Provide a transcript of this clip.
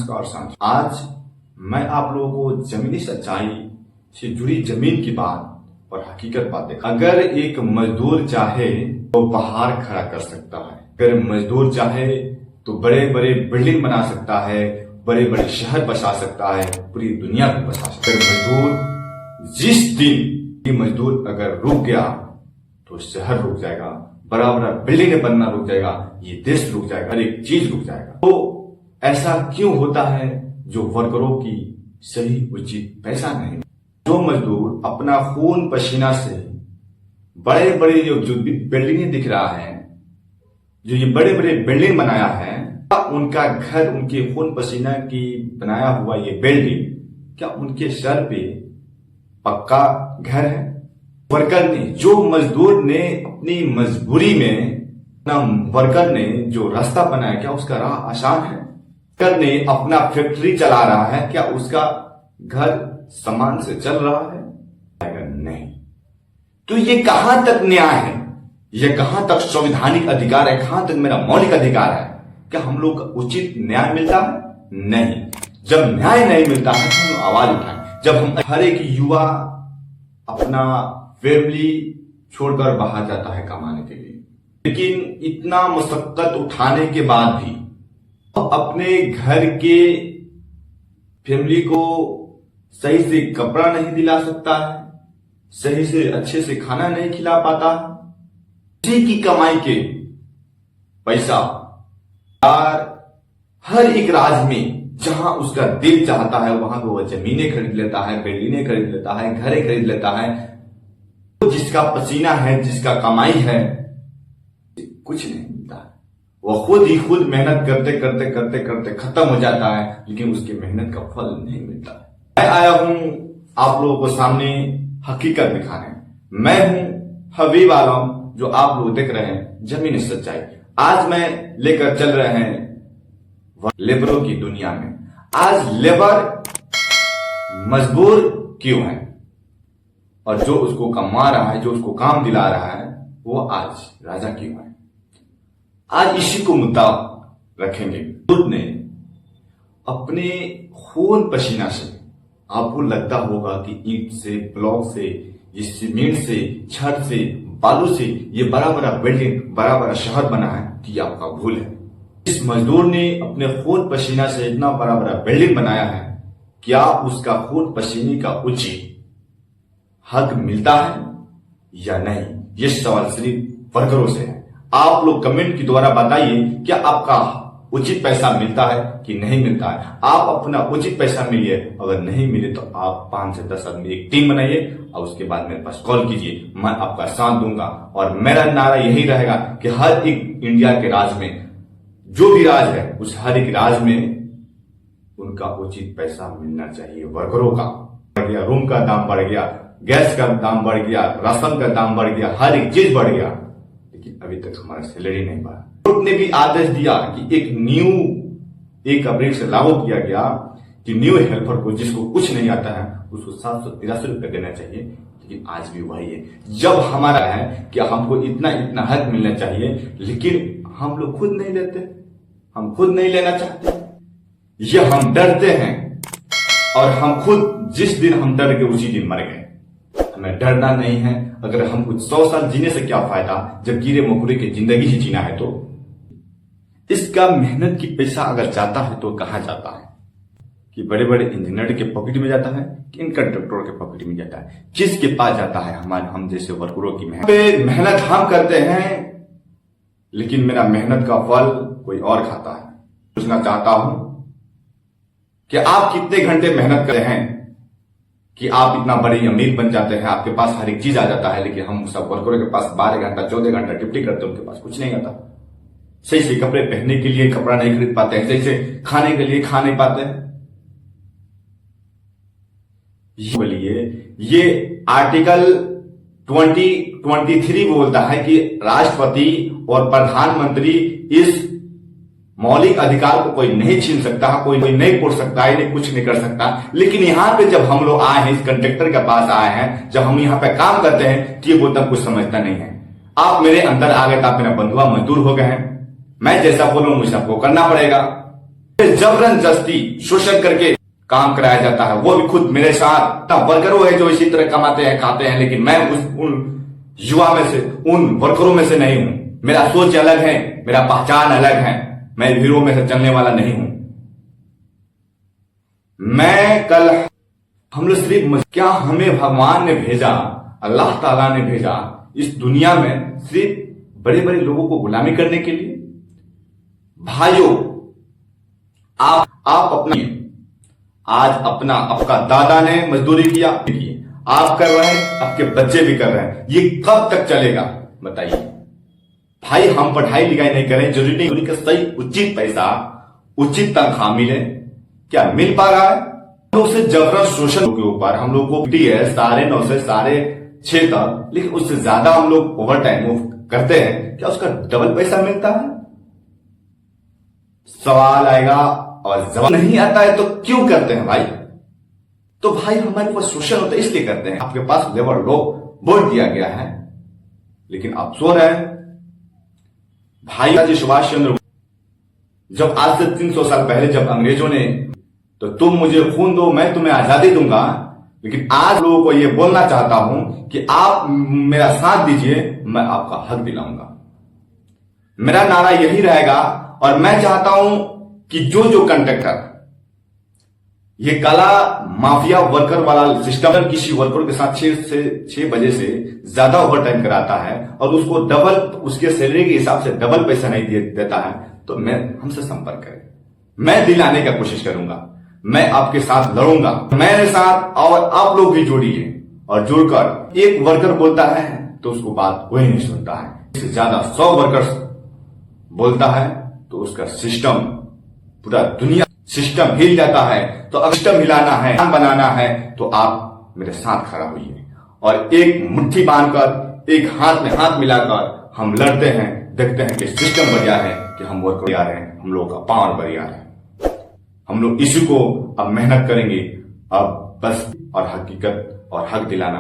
नमस्कार साथियों, आज मैं आप लोगों को जमीनी सच्चाई से जुड़ी जमीन की बात और हकीकत बातें। अगर एक मजदूर चाहे तो पहाड़ खड़ा कर सकता है, अगर मजदूर चाहे तो बड़े बड़े बिल्डिंग बना सकता है, बड़े बड़े शहर बसा सकता है, पूरी दुनिया को बसा सकता है। मजदूर जिस दिन मजदूर अगर रुक गया तो शहर रुक जाएगा, बड़ा बड़ा बिल्डिंग बनना रुक जाएगा, ये देश रुक जाएगा, हर एक चीज रुक जाएगा। तो ऐसा क्यों होता है? जो वर्करों की सही उचित पैसा नहीं, जो मजदूर अपना खून पसीना से बड़े बड़े जो बिल्डिंग दिख रहा है, जो ये बड़े बड़े बिल्डिंग बनाया है, उनका घर उनके खून पसीना की बनाया हुआ ये बिल्डिंग क्या उनके सर पे पक्का घर है? वर्कर ने, जो मजदूर ने अपनी मजबूरी में वर्कर ने जो रास्ता बनाया, क्या उसका राह आसान है? वर्कर ने अपना फैक्ट्री चला रहा है, क्या उसका घर सामान से चल रहा है? अगर नहीं, तो ये कहां तक न्याय है? ये कहां तक संवैधानिक अधिकार है? कहां तक मेरा मौलिक अधिकार है? क्या हम लोग को उचित न्याय मिलता है? नहीं। जब न्याय नहीं मिलता है तो हम आवाज उठाएं। जब हम हर एक युवा अपना फैमिली छोड़कर बाहर जाता है कमाने के लिए, लेकिन इतना मुशक्कत उठाने के बाद भी अपने घर के फैमिली को सही से कपड़ा नहीं दिला सकता है, सही से अच्छे से खाना नहीं खिला पाता है, किसी की कमाई के पैसा और हर एक राज्य में जहां उसका दिल चाहता है वहां वो जमीनें खरीद लेता है, बिल्डिंगें खरीद लेता है, घरें खरीद लेता है। तो जिसका पसीना है, जिसका कमाई है, कुछ नहीं मिलता है। वो खुद मेहनत करते करते करते करते खत्म हो जाता है, लेकिन उसकी मेहनत का फल नहीं मिलता है। मैं आया हूं आप लोगों को सामने हकीकत दिखाने। मैं हूं हबीब आलम, जो आप लोग देख रहे हैं जमीनी सच्चाई। आज मैं लेकर चल रहे हैं लेबरों की दुनिया में। आज लेबर मजबूर क्यों है, और जो उसको कमा रहा है, जो उसको काम दिला रहा है, वो आज राजा क्यों है? आज इसी को मुद्दा रखेंगे। ने अपने खून पसीना से, आपको लगता होगा कि ईंट से, ब्लॉक से, ये सीमेंट से, छत से, बालू से ये बड़ा बड़ा बिल्डिंग, बड़ा बड़ा शहर बना है, कि आपका भूल है। इस मजदूर ने अपने खून पसीना से इतना बड़ा बड़ा बिल्डिंग बनाया है, क्या उसका खून पसीने का उचित हक मिलता है या नहीं? ये सवाल सिर्फ वर्करों से है। आप लोग कमेंट के द्वारा बताइए, क्या आपका उचित पैसा मिलता है कि नहीं मिलता है? आप अपना उचित पैसा मिलिए, अगर नहीं मिले तो आप 5 से 10 आदमी एक टीम बनाइए और उसके बाद मेरे पास कॉल कीजिए, मैं आपका साथ दूंगा। और मेरा नारा यही रहेगा कि हर एक इंडिया के राज्य में, जो भी राज्य है, उस हर एक राज्य में उनका उचित पैसा मिलना चाहिए। वर्करों का बढ़ गया, रूम का दाम बढ़ गया, गैस का दाम बढ़ गया, राशन का दाम बढ़ गया, हर एक चीज बढ़ गया, लेकिन अभी तक हमारा सैलरी नहीं बढ़ा। कोर्ट ने भी आदेश दिया कि एक 1 अप्रैल से लागू किया गया कि न्यू हेल्पर को, जिसको कुछ नहीं आता है, उसको 783 रुपए देना चाहिए, लेकिन आज भी वही है। जब हमारा है कि हमको इतना इतना हक मिलना चाहिए, लेकिन हम लोग खुद नहीं लेते, हम खुद नहीं लेना चाहते, ये हम डरते हैं। और हम खुद जिस दिन हम डर गए उसी दिन मर गए। हमें डरना नहीं है। अगर हम कुछ 100 साल जीने से क्या फायदा, जब कीड़े मकोड़े की जिंदगी ही जीना है? तो इसका मेहनत की पैसा अगर जाता है तो कहां जाता है? कि बड़े बड़े इंजीनियर के पॉकेट में जाता है कि इन कंट्रैक्टरों के पॉकेट में जाता है? किसके पास जाता है? हम जैसे वर्करों की मेहनत हम करते हैं, लेकिन मेरा मेहनत का फल कोई और खाता है। पूछना चाहता हूं कि आप कितने घंटे मेहनत करते हैं कि आप इतना बड़े अमीर बन जाते हैं, आपके पास हर एक चीज आ जाता है, लेकिन हम सब वर्करों के पास 12 घंटा 14 घंटा ड्यूटी करते हैं, उनके पास कुछ नहीं आता। सही से कपड़े पहनने के लिए कपड़ा नहीं खरीद पाते हैं, सही से खाने के लिए खा नहीं पाते हैं। ये आर्टिकल 2023 बोलता है कि राष्ट्रपति और प्रधानमंत्री इस मौलिक अधिकार को कोई नहीं छीन सकता, कोई नहीं तोड़ सकता है, नहीं कुछ नहीं कर सकता। लेकिन यहाँ पे जब हम लोग आए हैं, इस कंट्रैक्टर के पास आए हैं, जब हम यहाँ पे काम करते हैं, तो ये बोलता कुछ समझता नहीं है। आप मेरे अंदर आ गए तो आप मेरा बंधुआ मजदूर हो गए हैं। मैं जैसा बोलूं मुझे आपको करना पड़ेगा। जबरदस्ती शोषण करके काम कराया जाता है, वो भी खुद मेरे साथ। वर्करों है जो इसी तरह कमाते हैं खाते हैं, लेकिन मैं उन युवा में से, उन वर्करों में से नहीं हूं। मेरा सोच अलग है, मेरा पहचान अलग है। मैं भीड़ों में से चलने वाला नहीं हूं। मैं कल हम लोग सिर्फ क्या हमें भगवान ने भेजा, अल्लाह ताला ने भेजा इस दुनिया में सिर्फ बड़े बड़े लोगों को गुलामी करने के लिए? भाइयों, आप अपना आज अपना आपका दादा ने मजदूरी किया, आप कर रहे हैं, आपके बच्चे भी कर रहे हैं। ये कब तक चलेगा बताइए? भाई, हम पढ़ाई लिखाई नहीं करें, जरूरी नहीं कि सही उचित पैसा, उचित तनख्वाह मिले। क्या मिल पा रहा है? उससे जबरन शोषण के ऊपर हम लोग को है 9:30 से 6:30 तक, लेकिन उससे ज्यादा हम लोग ओवर टाइम करते हैं। क्या उसका डबल पैसा मिलता है? सवाल आएगा और जवाब नहीं आता है तो क्यों करते हैं भाई? तो भाई, हमारे ऊपर शोषण होता है इसलिए करते हैं। आपके पास लेबर लो बोल दिया गया है, लेकिन आप सो रहे हैं। भाई, सुभाष चंद्र, जब आज से 300 साल पहले जब अंग्रेजों ने, तो तुम मुझे खून दो मैं तुम्हें आजादी दूंगा, लेकिन आज लोगों को यह बोलना चाहता हूं कि आप मेरा साथ दीजिए, मैं आपका हक दिलाऊंगा। मेरा नारा यही रहेगा। और मैं चाहता हूं कि जो कंडक्टर ये काला माफिया वर्कर वाला सिस्टम, किसी वर्कर के साथ 6 बजे से ज्यादा ओवर टाइम कराता है और उसको डबल, उसके सैलरी के हिसाब से डबल पैसा नहीं देता है, तो हमसे संपर्क करें। मैं दिलाने का कोशिश करूंगा, मैं आपके साथ लड़ूंगा। मेरे साथ और आप लोग भी जुड़िए, और जुड़कर एक वर्कर बोलता है तो उसको बात कोई नहीं सुनता है। इससे ज्यादा 100 वर्कर्स बोलता है तो उसका सिस्टम, पूरा दुनिया सिस्टम हिल जाता है। तो अगर सिस्टम हिलाना है, बनाना है, तो आप मेरे साथ खड़ा होइए और एक मुट्ठी बांधकर, एक हाथ में हाथ मिलाकर हम लड़ते हैं। देखते हैं कि सिस्टम बढ़िया है कि हम वर्कर बढ़िया रहे, हम लोगों का पावर बढ़िया है। हम लोग इसी को अब मेहनत करेंगे। अब बस और हकीकत और हक दिलाना